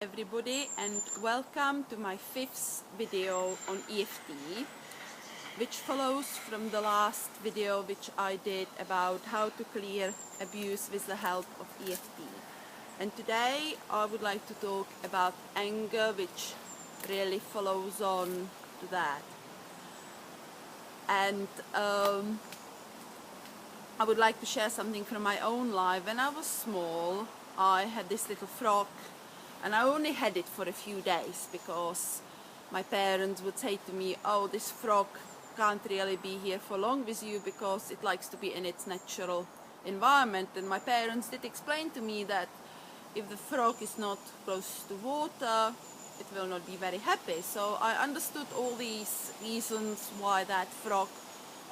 everybody, and welcome to my 5th video on EFT, which follows from the last video which I did about how to clear abuse with the help of EFT. And today I would like to talk about anger, which really follows on to that. And I would like to share something from my own life. When I was small, I had this little frog, and I only had it for a few days because my parents would say to me, oh, this frog can't really be here for long with you because it likes to be in its natural environment. And my parents did explain to me that if the frog is not close to water, it will not be very happy. So I understood all these reasons why that frog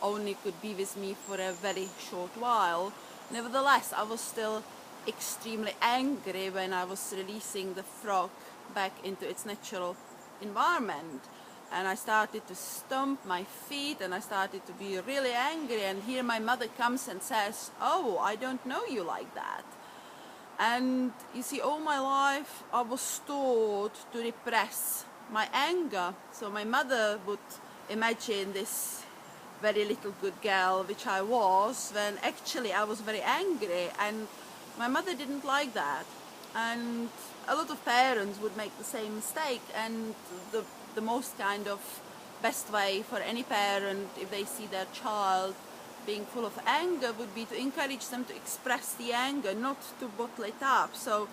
only could be with me for a very short while. Nevertheless, I was still extremely angry when I was releasing the frog back into its natural environment. And I started to stomp my feet, and I started to be really angry. And here my mother comes and says, oh, I don't know you like that. And you see, all my life I was taught to repress my anger. So my mother would imagine this very little good girl, which I was, when actually I was very angry, and my mother didn't like that. And a lot of parents would make the same mistake, and the most kind of best way for any parent, if they see their child being full of anger, would be to encourage them to express the anger, not to bottle it up. So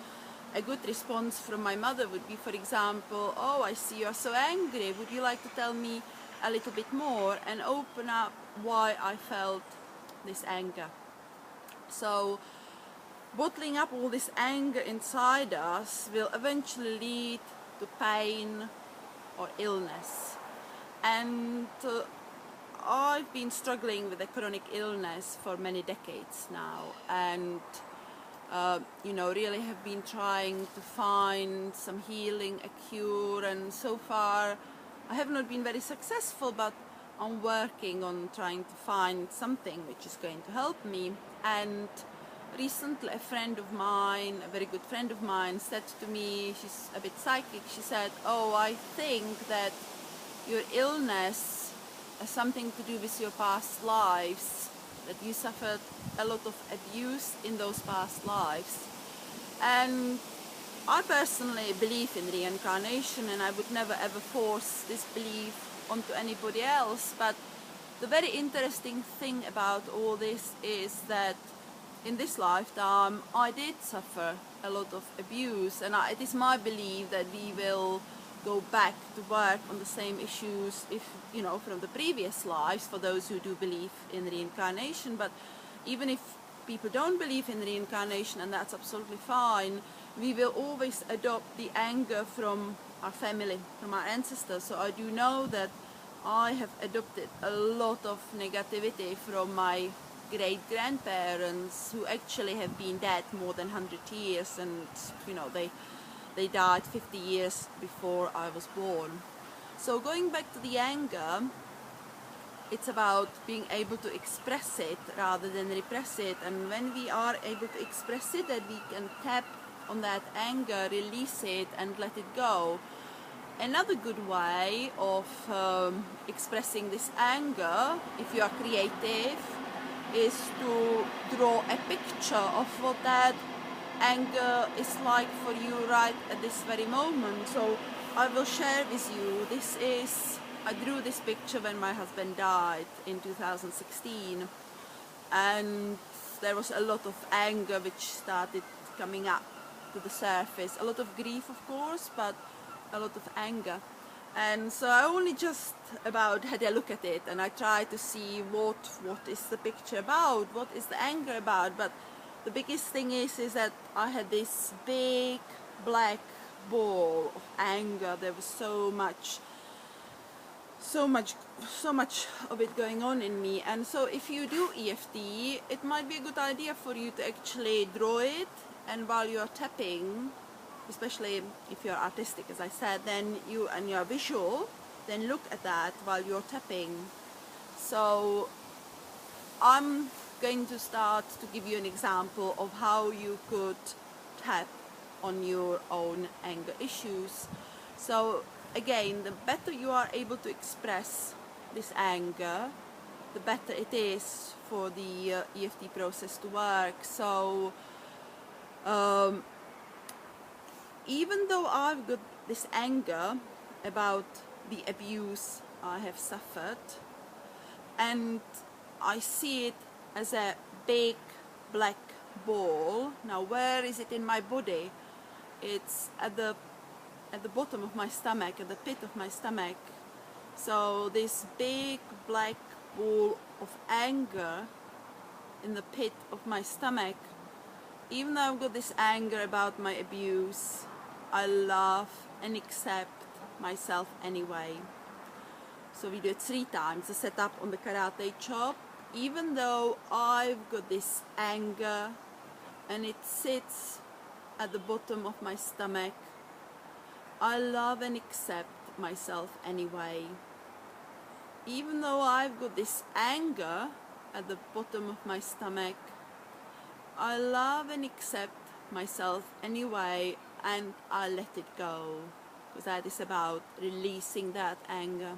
a good response from my mother would be, for example, oh, I see you're so angry, would you like to tell me a little bit more, and open up why I felt this anger. So bottling up all this anger inside us will eventually lead to pain or illness. And I've been struggling with a chronic illness for many decades now, and really have been trying to find some healing, a cure, and so far I have not been very successful, but I'm working on trying to find something which is going to help me. And recently a friend of mine, a very good friend of mine, said to me, she's a bit psychic, she said, oh, I think that your illness has something to do with your past lives, that you suffered a lot of abuse in those past lives. And I personally believe in reincarnation, and I would never ever force this belief onto anybody else. But the very interesting thing about all this is that in this lifetime I did suffer a lot of abuse, and it is my belief that we will go back to work on the same issues, if from the previous lives, for those who do believe in reincarnation. But even if people don't believe in reincarnation, and that's absolutely fine, we will always adopt the anger from our family, from our ancestors. So I do know that I have adopted a lot of negativity from my great-grandparents, who actually have been dead more than 100 years, and they died 50 years before I was born. So going back to the anger, it's about being able to express it rather than repress it. And when we are able to express it, that we can tap on that anger, release it, and let it go. Another good way of expressing this anger, if you are creative, is to draw a picture of what that anger is like for you right at this very moment. So I will share with you, I drew this picture when my husband died in 2016, and there was a lot of anger which started coming up to the surface. A lot of grief, of course, but a lot of anger. And so I only just about had a look at it, and I tried to see what is the picture about, what is the anger about. But the biggest thing is that I had this big black ball of anger. There was so much of it going on in me. And so if you do EFT, it might be a good idea for you to actually draw it, and while you're tapping, especially if you're artistic, as I said, then you're visual, then look at that while you're tapping. So I'm going to start to give you an example of how you could tap on your own anger issues. So again, the better you are able to express this anger, the better it is for the EFT process to work. So even though I've got this anger about the abuse I have suffered, and I see it as a big black ball. Now, where is it in my body? It's at the bottom of my stomach, at the pit of my stomach. So this big black ball of anger in the pit of my stomach, even though I've got this anger about my abuse, I love and accept myself anyway. So we do it 3 times, the setup on the karate chop. Even though I've got this anger and it sits at the bottom of my stomach, I love and accept myself anyway. Even though I've got this anger at the bottom of my stomach, I love and accept myself anyway, and I let it go, because that is about releasing that anger.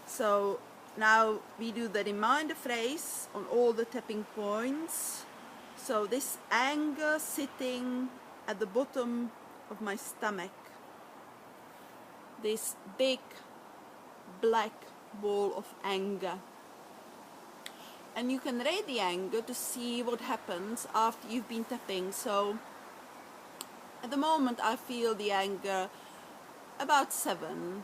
So now we do the reminder phrase on all the tapping points. So this anger sitting at the bottom of my stomach, this big black ball of anger. And you can rate the anger to see what happens after you've been tapping. So at the moment I feel the anger about 7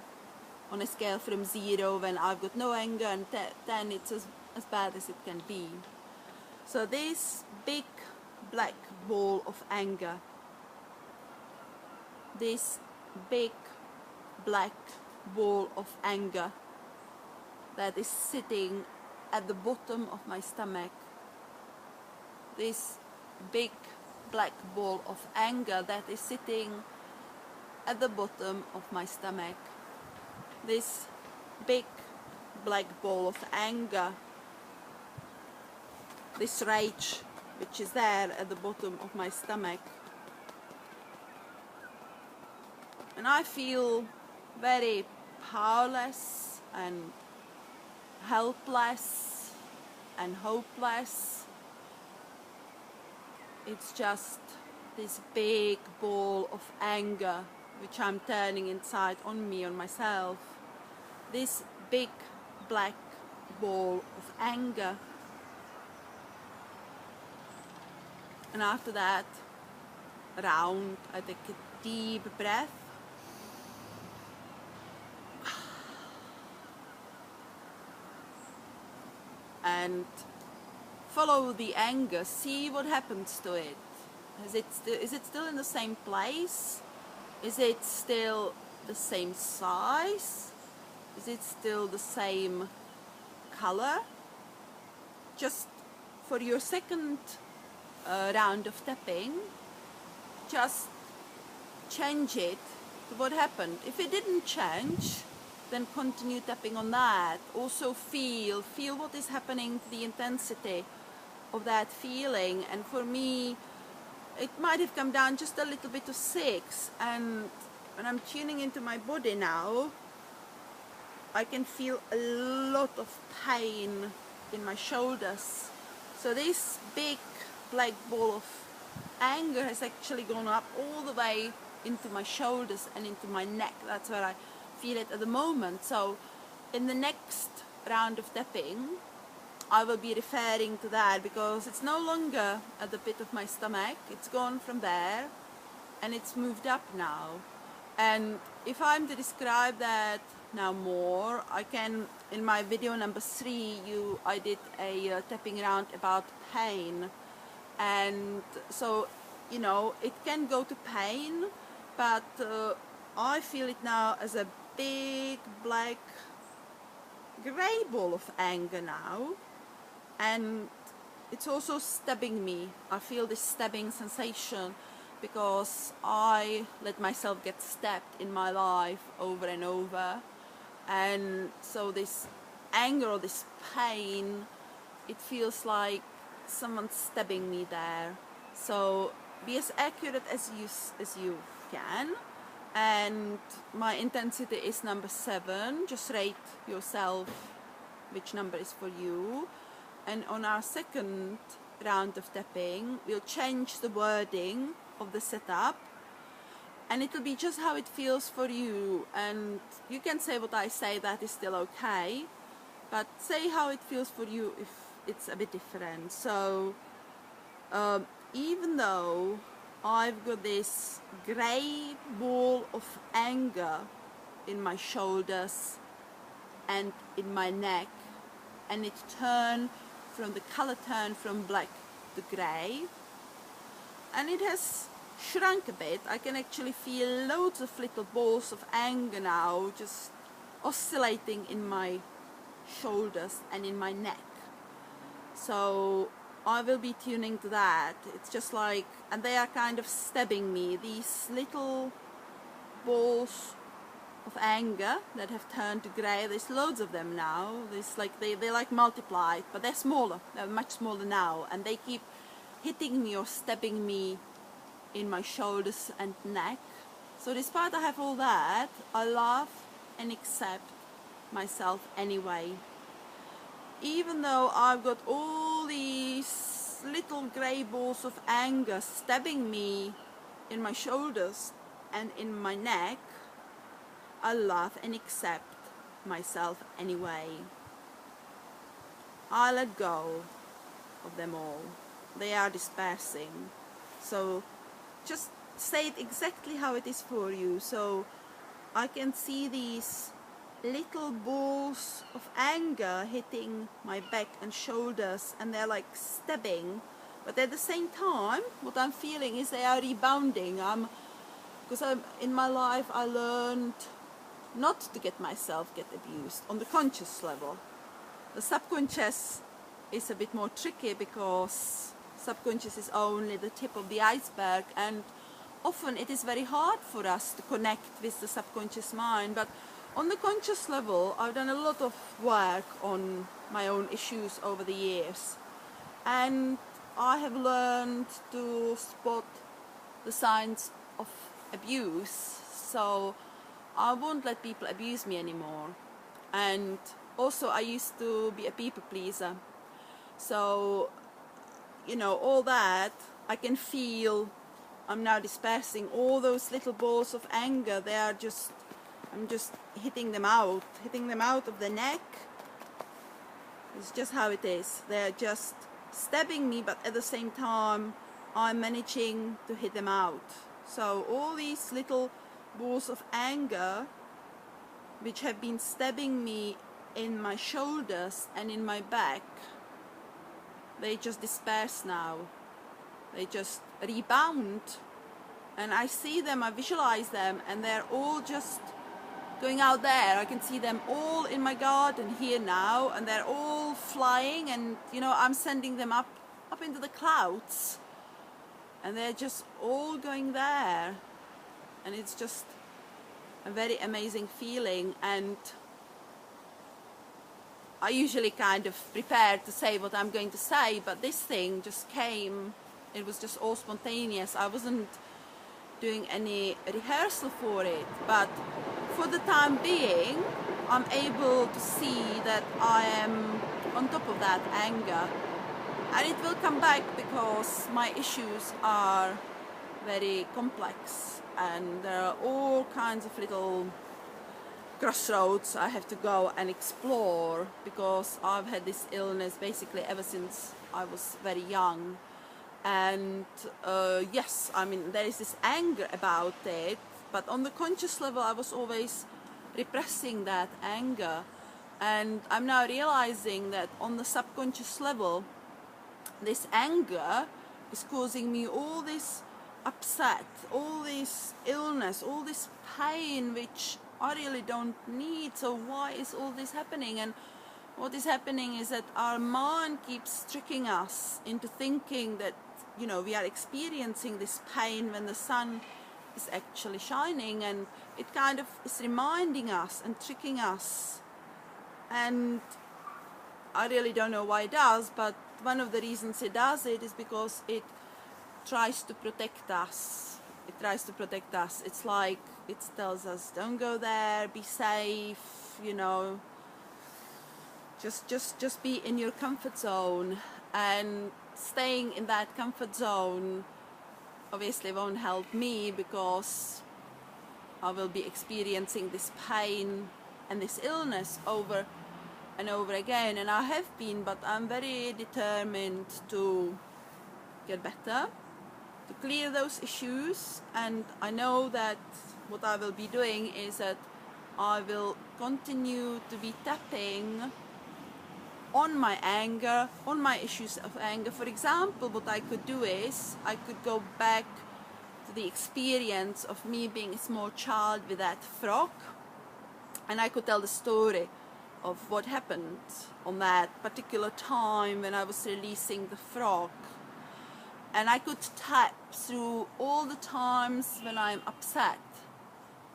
on a scale from 0 when I've got no anger, and 10 it's as bad as it can be. So this big black ball of anger, this big black ball of anger that is sitting at the bottom of my stomach, this big black ball of anger that is sitting at the bottom of my stomach, this big black ball of anger, this rage which is there at the bottom of my stomach. And I feel very powerless and helpless and hopeless. It's just this big ball of anger which I'm turning inside on me, on myself. This big black ball of anger. And after that round, I take a deep breath. And follow the anger, see what happens to it. Is it still in the same place? Is it still the same size? Is it still the same color? Just for your second round of tapping, just change it to what happened. If it didn't change, then continue tapping on that. Also feel what is happening to the intensity of that feeling. And for me, it might have come down just a little bit to 6, and when I'm tuning into my body now, I can feel a lot of pain in my shoulders. So this big black ball of anger has actually gone up all the way into my shoulders and into my neck. That's where I feel it at the moment. So in the next round of tapping, I will be referring to that, because it's no longer at the pit of my stomach. It's gone from there and it's moved up now. And if I'm to describe that now more, I can, in my video number 3, I did a tapping round about pain. And so, you know, it can go to pain, but I feel it now as a big black grey ball of anger now. And it's also stabbing me. I feel this stabbing sensation because I let myself get stabbed in my life over and over. And so this anger or this pain, it feels like someone's stabbing me there. So be as accurate as you can. And my intensity is number 7. Just rate yourself which number is for you. And on our second round of tapping, we'll change the wording of the setup, and it'll be just how it feels for you. And you can say what I say, that is still okay, but say how it feels for you if it's a bit different. So even though I've got this grey ball of anger in my shoulders and in my neck, and it turned from the color turned from black to grey, and it has shrunk a bit. I can actually feel loads of little balls of anger now just oscillating in my shoulders and in my neck. So I will be tuning to that. It's just like, and they are kind of stabbing me, these little balls of anger that have turned to grey. There's loads of them now. There's like they're like multiplied, but they're smaller. They're much smaller now, and they keep hitting me or stabbing me in my shoulders and neck. So despite I have all that, I love and accept myself anyway. Even though I've got all these little grey balls of anger stabbing me in my shoulders and in my neck, I love and accept myself anyway. I let go of them all. They are dispersing. So just say it exactly how it is for you. So I can see these little balls of anger hitting my back and shoulders, and they're like stabbing, but at the same time what I'm feeling is they are rebounding. Because in my life I learned not to get myself get abused on the conscious level. The subconscious is a bit more tricky, because subconscious is only the tip of the iceberg, and often it is very hard for us to connect with the subconscious mind. But on the conscious level, I've done a lot of work on my own issues over the years, and I have learned to spot the signs of abuse, so I won't let people abuse me anymore. And also I used to be a people pleaser, so you know, all that I can feel. I'm now dispersing all those little balls of anger. They are just, I'm just hitting them out of the neck. It's just how it is. They're just stabbing me, but at the same time I'm managing to hit them out. So all these little balls of anger which have been stabbing me in my shoulders and in my back, they just disperse now. They just rebound, and I see them, I visualize them, and they're all just going out there. I can see them all in my garden here now, and they're all flying, and you know, I'm sending them up into the clouds, and they're just all going there, and it's just a very amazing feeling. And I usually kind of prepared to say what I'm going to say, but this thing just came. It was just all spontaneous. I wasn't doing any rehearsal for it, but for the time being I'm able to see that I am on top of that anger, and it will come back because my issues are very complex, and there are all kinds of little crossroads I have to go and explore, because I've had this illness basically ever since I was very young. And yes, I mean, there is this anger about it, but on the conscious level I was always repressing that anger, and I'm now realizing that on the subconscious level this anger is causing me all this upset, all this illness, all this pain which I really don't need. So why is all this happening? And what is happening is that our mind keeps tricking us into thinking that, you know, we are experiencing this pain when the sun is actually shining, and it kind of is reminding us and tricking us. And I really don't know why it does, but one of the reasons it does it is because it tries to protect us. It tries to protect us. It's like it tells us, don't go there, be safe, you know, just be in your comfort zone. And staying in that comfort zone obviously won't help me, because I will be experiencing this pain and this illness over and over again. And I have been, but I'm very determined to get better, to clear those issues. And I know that what I will be doing is that I will continue to be tapping on my anger, on my issues of anger. For example, what I could do is I could go back to the experience of me being a small child with that frog, and I could tell the story of what happened on that particular time when I was releasing the frog. And I could tap through all the times when I'm upset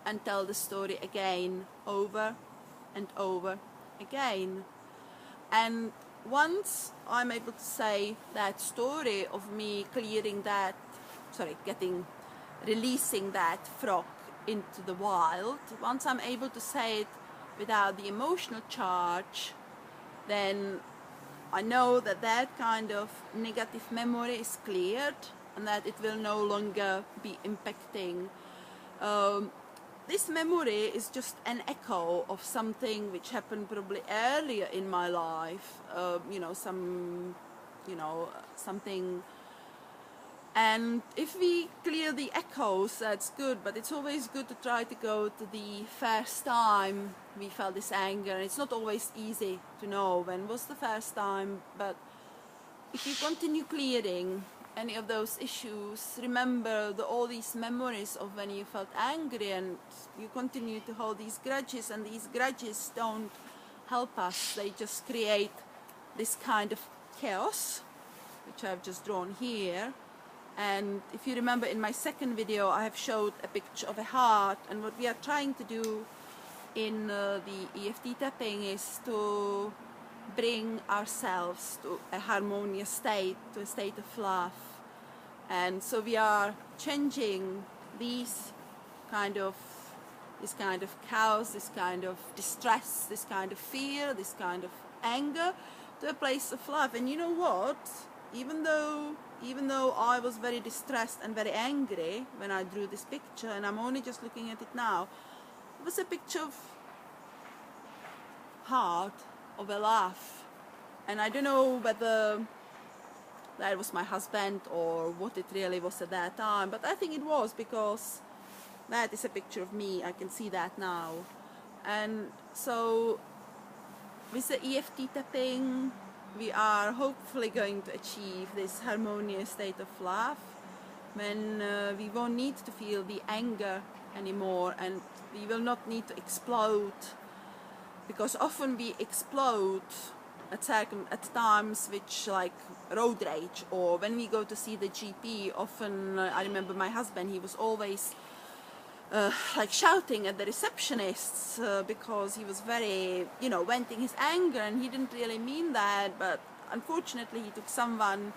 and tell the story again, over and over again. And once I'm able to say that story of me clearing that, releasing that frog into the wild, once I'm able to say it without the emotional charge, then I know that that kind of negative memory is cleared and that it will no longer be impacting. This memory is just an echo of something which happened probably earlier in my life, something. And if we clear the echoes, that's good, but it's always good to try to go to the first time we felt this anger. And it's not always easy to know when was the first time, but if you continue clearing any of those issues, remember all these memories of when you felt angry, and you continue to hold these grudges, and these grudges don't help us. They just create this kind of chaos, which I've just drawn here. And if you remember, in my second video I have showed a picture of a heart, and what we are trying to do in the EFT tapping is to bring ourselves to a harmonious state, to a state of love. And so we are changing this kind of chaos, this kind of distress, this kind of fear, this kind of anger, to a place of love. And you know what? Even though I was very distressed and very angry when I drew this picture, and I'm only just looking at it now, it was a picture of heart, of a laugh. And I don't know whether that was my husband or what it really was at that time, but I think it was, because that is a picture of me. I can see that now. And so with the EFT tapping, we are hopefully going to achieve this harmonious state of love, when we won't need to feel the anger anymore, and we will not need to explode, because often we explode at times which, like road rage, or when we go to see the GP. Often I remember my husband, he was always like shouting at the receptionists because he was very, venting his anger, and he didn't really mean that, but unfortunately he took someone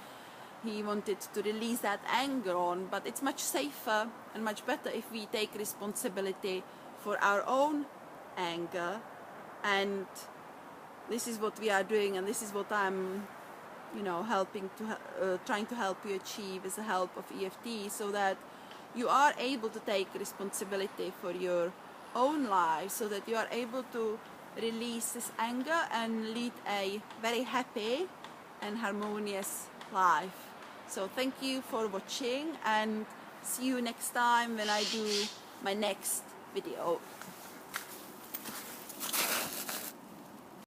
he wanted to release that anger on. But it's much safer and much better if we take responsibility for our own anger, and this is what we are doing, and this is what I'm trying to help you achieve with the help of EFT, so that you are able to take responsibility for your own life, so that you are able to release this anger and lead a very happy and harmonious life. So thank you for watching, and see you next time when I do my next video.